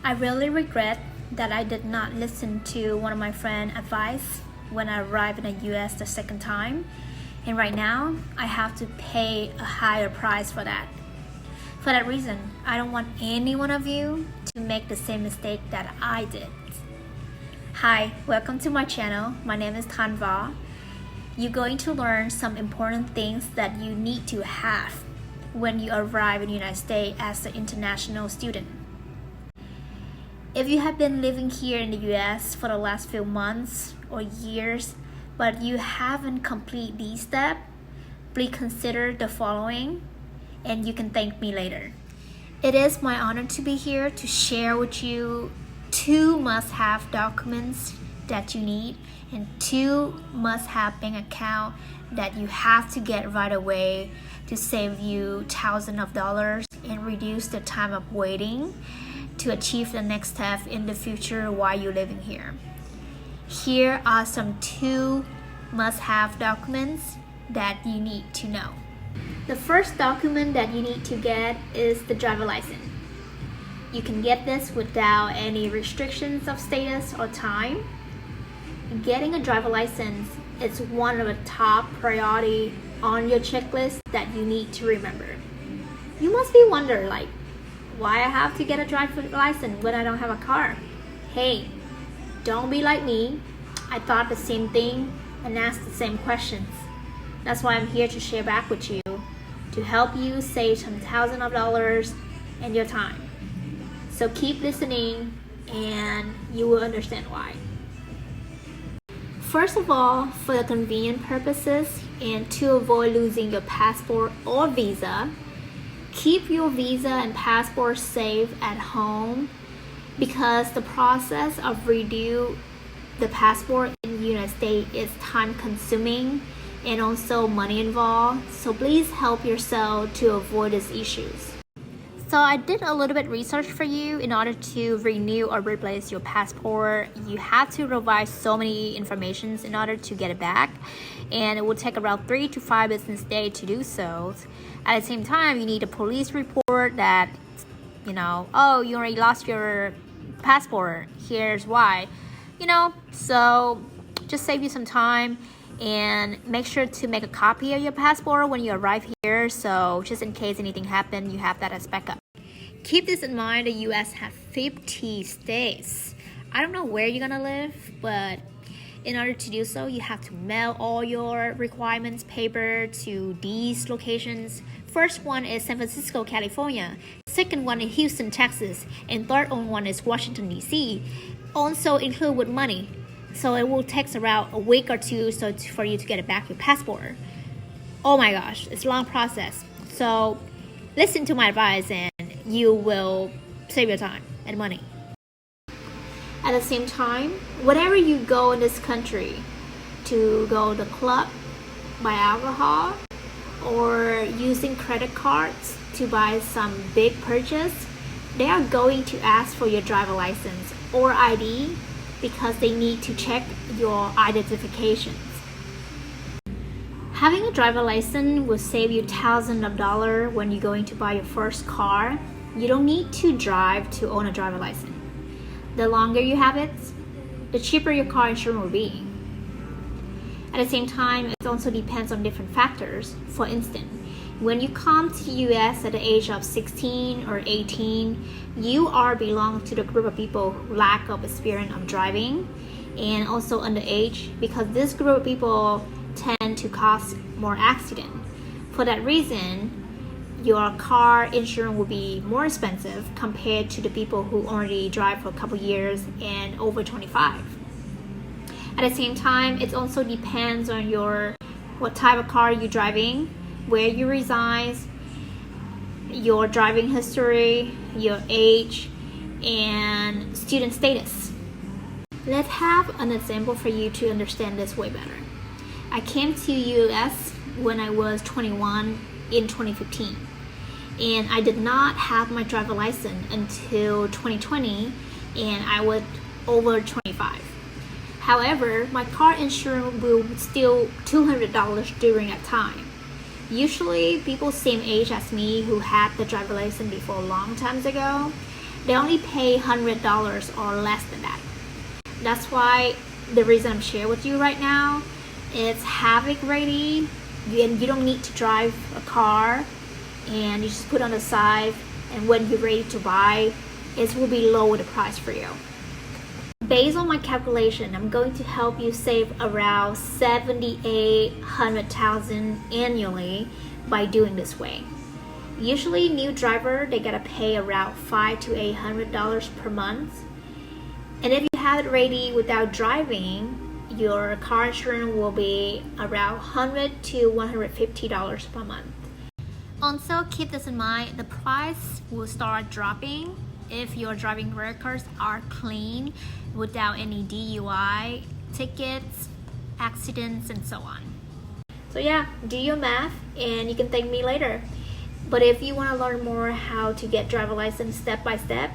I really regret that I did not listen to one of my friend's advice when I arrived in the US the second time. And right now, I have to pay a higher price for that. For that reason, I don't want any one of you to make the same mistake that I did. Hi, welcome to my channel. My name is Thanh. You're going to learn some important things that you need to have when you arrive in the United States as an international student. If you have been living here in the US for the last few months or years, but you haven't completed these steps, please consider the following and you can thank me later. It is my honor to be here to share with you 2 must-have documents that you need and 2 must-have bank accounts that you have to get right away to save you thousands of dollars and reduce the time of waiting to achieve the next step in the future while you're living here. Here are some 2 must-have documents that you need to know. The first document that you need to get is the driver license. You can get this without any restrictions of status or time. Getting a driver license is one of the top priority on your checklist that you need to remember. You must be wondering why I have to get a driver's license when I don't have a car? Hey, don't be like me. I thought the same thing and asked the same questions. That's why I'm here to share back with you to help you save some thousands of dollars and your time. So keep listening and you will understand why. First of all, for the convenient purposes and to avoid losing your passport or visa, keep your visa and passport safe at home because the process of renew the passport in the United States is time consuming and also money involved. So please help yourself to avoid these issues. So I did a little bit research for you. In order to renew or replace your passport, you have to provide so many informations in order to get it back, and it will take around 3 to 5 business days to do so. At the same time, you need a police report that, oh, you already lost your passport. Here's why. So just save you some time and make sure to make a copy of your passport when you arrive here, so just in case anything happens, you have that as backup. Keep this in mind, the US has 50 states. I don't know where you're gonna live, but in order to do so, you have to mail all your requirements paper to these locations. First one is San Francisco, California. Second one is Houston, Texas. And third one is Washington, D.C. Also include with money. So it will take around a week or 2 for you to get back your passport. Oh my gosh, it's a long process. So listen to my advice and you will save your time and money. At the same time, whenever you go in this country to go to the club, buy alcohol, or using credit cards to buy some big purchase, they are going to ask for your driver license or ID because they need to check your identifications. Having a driver license will save you thousands of dollars when you're going to buy your first car. You don't need to drive to own a driver license. The longer you have it, the cheaper your car insurance will be. At the same time, it also depends on different factors. For instance, when you come to the US at the age of 16 or 18, you belong to the group of people who lack of experience of driving and also underage, because this group of people tend to cause more accidents. For that reason, your car insurance will be more expensive compared to the people who already drive for a couple years and over 25. At the same time, it also depends on what type of car you're driving, where you reside, your driving history, your age, and student status. Let's have an example for you to understand this way better. I came to US when I was 21 in 2015, and I did not have my driver license until 2020, and I was over 25. However, my car insurance will still $200 during that time. Usually, people same age as me who had the driver license before a long time ago, they only pay $100 or less than that. That's why the reason I'm sharing with you right now is have it ready, and you don't need to drive a car, and you just put on the side, and when you're ready to buy, it will be lower the price for you. Based on my calculation, I'm going to help you save around $7,800,000 annually by doing this way. Usually new driver, they gotta pay around $500 to $800 per month. And if you have it ready without driving, your car insurance will be around $100 to $150 per month. Also, keep this in mind, the price will start dropping if your driving records are clean without any DUI, tickets, accidents, and so on. So yeah, do your math and you can thank me later. But if you want to learn more how to get driver license step by step,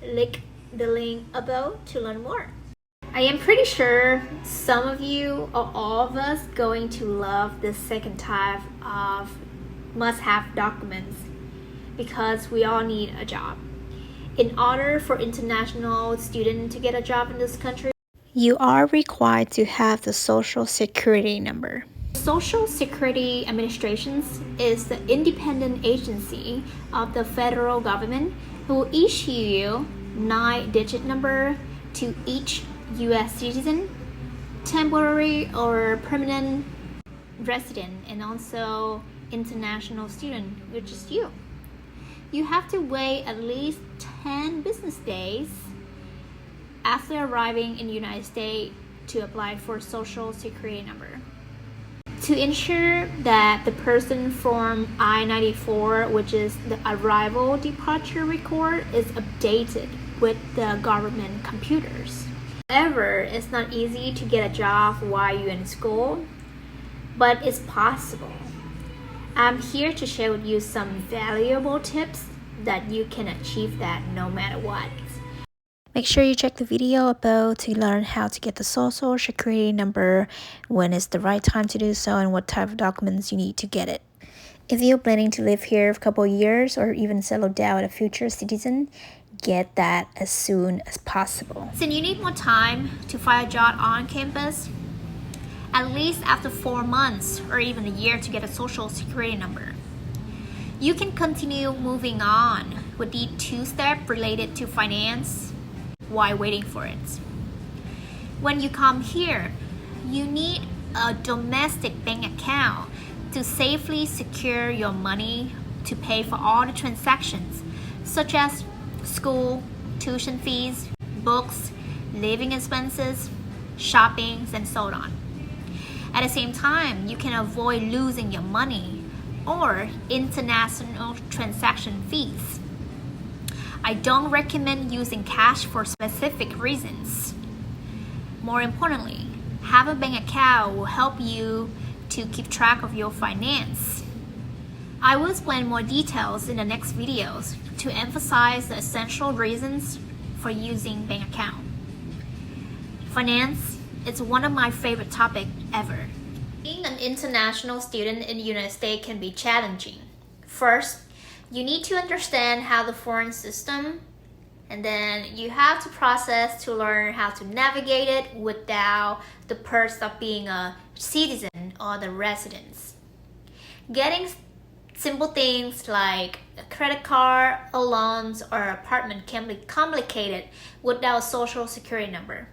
click the link above to learn more. I am pretty sure some of you or all of us going to love this second type of must-have documents because we all need a job. In order for international students to get a job in this country, you are required to have the Social Security number. Social Security Administration is the independent agency of the federal government who will issue you 9-digit number to each U.S. citizen, temporary or permanent resident, and also international student, which is you. You have to wait at least 10 business days after arriving in the United States to apply for Social Security number. To ensure that the person form I-94, which is the arrival departure record, is updated with the government computers. However, it's not easy to get a job while you're in school, but it's possible. I'm here to share with you some valuable tips that you can achieve that no matter what. Make sure you check the video above to learn how to get the Social Security number, when is the right time to do so, and what type of documents you need to get it. If you're planning to live here for a couple of years or even settle down as a future citizen, get that as soon as possible. Since you need more time to find a job on campus, at least after 4 months or even a year to get a Social Security number, you can continue moving on with the 2 steps related to finance while waiting for it. When you come here, you need a domestic bank account to safely secure your money to pay for all the transactions, such as school, tuition fees, books, living expenses, shopping, and so on. At the same time, you can avoid losing your money or international transaction fees. I don't recommend using cash for specific reasons. More importantly, have a bank account will help you to keep track of your finance. I will explain more details in the next videos to emphasize the essential reasons for using bank account. Finance is one of my favorite topics ever. Being an international student in the United States can be challenging. First, you need to understand how the foreign system, and then you have to process to learn how to navigate it without the perks of being a citizen or the residents. Getting simple things like a credit card, a loans, or apartment can be complicated without a Social Security number.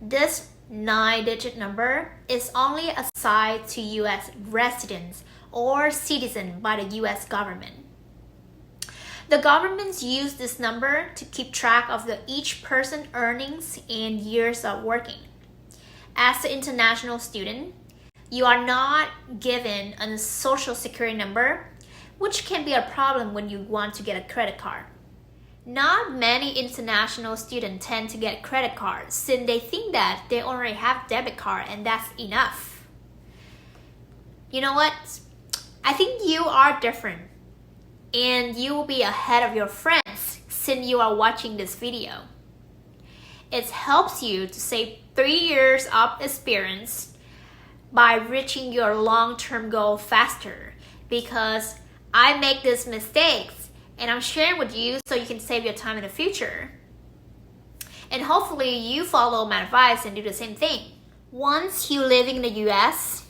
This 9-digit number is only assigned to U.S. residents or citizens by the U.S. government. The governments use this number to keep track of each person's earnings and years of working. As an international student, you are not given a Social Security number, which can be a problem when you want to get a credit card. Not many international students tend to get credit cards since they think that they already have debit card and that's enough. You know what? I think you are different and you will be ahead of your friends since you are watching this video. It helps you to save 3 years of experience by reaching your long-term goal faster, because I make these mistakes and I'm sharing with you so you can save your time in the future. And hopefully you follow my advice and do the same thing. Once you live in the US,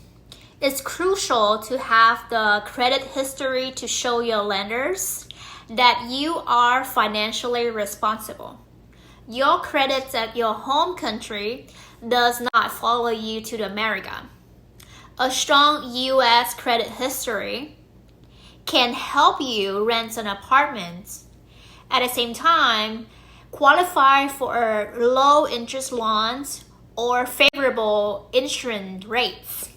it's crucial to have the credit history to show your lenders that you are financially responsible. Your credits at your home country does not follow you to America. A strong US credit history can help you rent an apartment. At the same time, qualify for low interest loans or favorable insurance rates.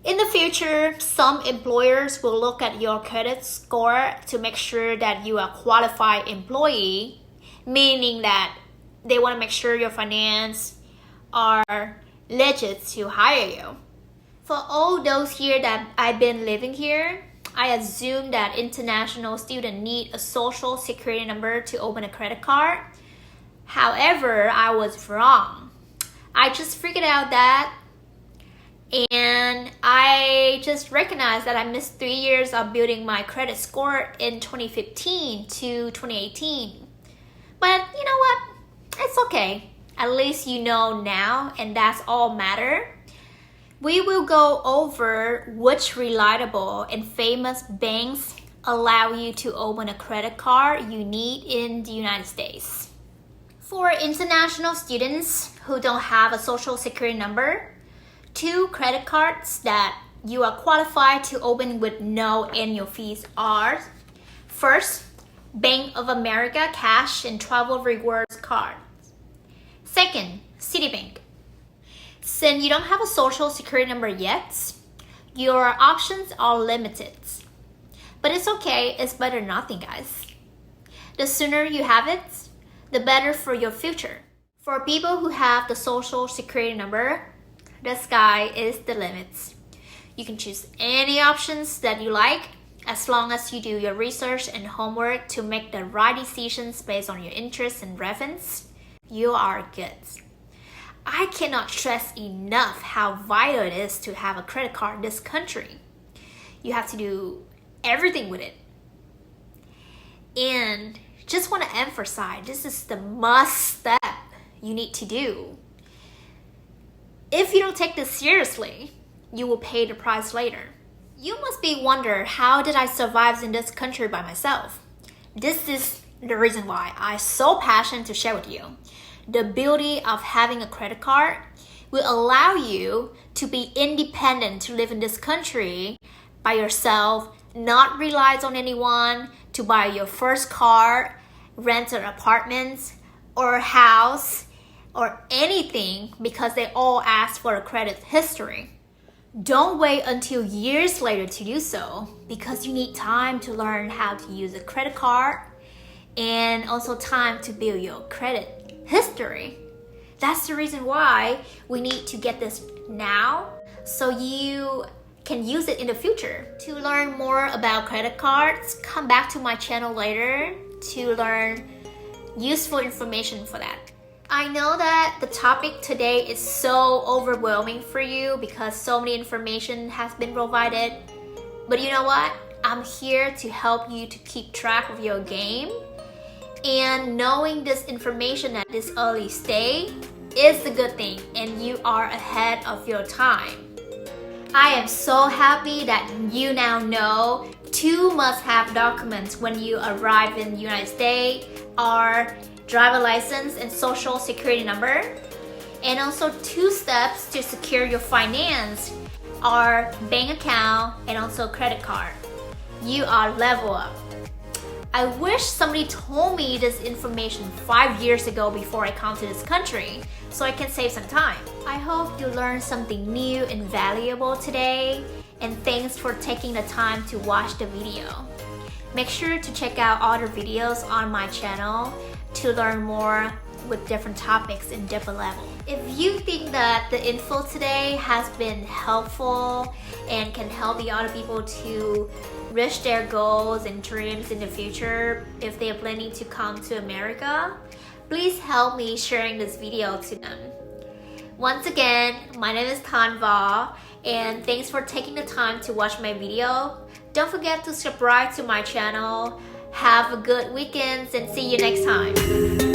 In the future, some employers will look at your credit score to make sure that you are a qualified employee, meaning that they want to make sure your finances are legit to hire you. For all those years that I've been living here, I assume that international students need a social security number to open a credit card. However, I was wrong. I just figured out that, and I just recognized that I missed 3 years of building my credit score in 2015 to 2018. But you know what? It's okay. At least you know now, and that's all matter. We will go over which reliable and famous banks allow you to open a credit card you need in the United States. For international students who don't have a social security number, 2 credit cards that you are qualified to open with no annual fees are: first, Bank of America Cash and Travel Rewards Card. Second, Citibank. Since you don't have a social security number yet, your options are limited. But it's okay, it's better than nothing, guys. The sooner you have it, the better for your future. For people who have the social security number, the sky is the limit. You can choose any options that you like as long as you do your research and homework to make the right decisions based on your interests and reference. You are good. I cannot stress enough how vital it is to have a credit card in this country. You have to do everything with it. And just want to emphasize, this is the must step you need to do. If you don't take this seriously, you will pay the price later. You must be wondering, how did I survive in this country by myself? This is the reason why I'm so passionate to share with you. The beauty of having a credit card will allow you to be independent to live in this country by yourself, not rely on anyone to buy your first car, rent an apartment or a house or anything, because they all ask for a credit history. Don't wait until years later to do so, because you need time to learn how to use a credit card and also time to build your credit history. That's the reason why we need to get this now, so you can use it in the future. To learn more about credit cards, come back to my channel later to learn useful information for that. I know that the topic today is so overwhelming for you because so many information has been provided. But you know what? I'm here to help you to keep track of your game. And knowing this information at this early stage is a good thing, and you are ahead of your time. I am so happy that you now know 2 must-have documents when you arrive in the United States are driver license and social security number. And also 2 steps to secure your finance are bank account and also credit card. You are level up. I wish somebody told me this information 5 years ago before I come to this country, so I can save some time. I hope you learned something new and valuable today, and thanks for taking the time to watch the video. Make sure to check out other videos on my channel to learn more with different topics in different levels. If you think that the info today has been helpful and can help the other people to reach their goals and dreams in the future if they are planning to come to America, please help me sharing this video to them. Once again, my name is Thanh, and thanks for taking the time to watch my video. Don't forget to subscribe to my channel, Have a good weekend and see you next time.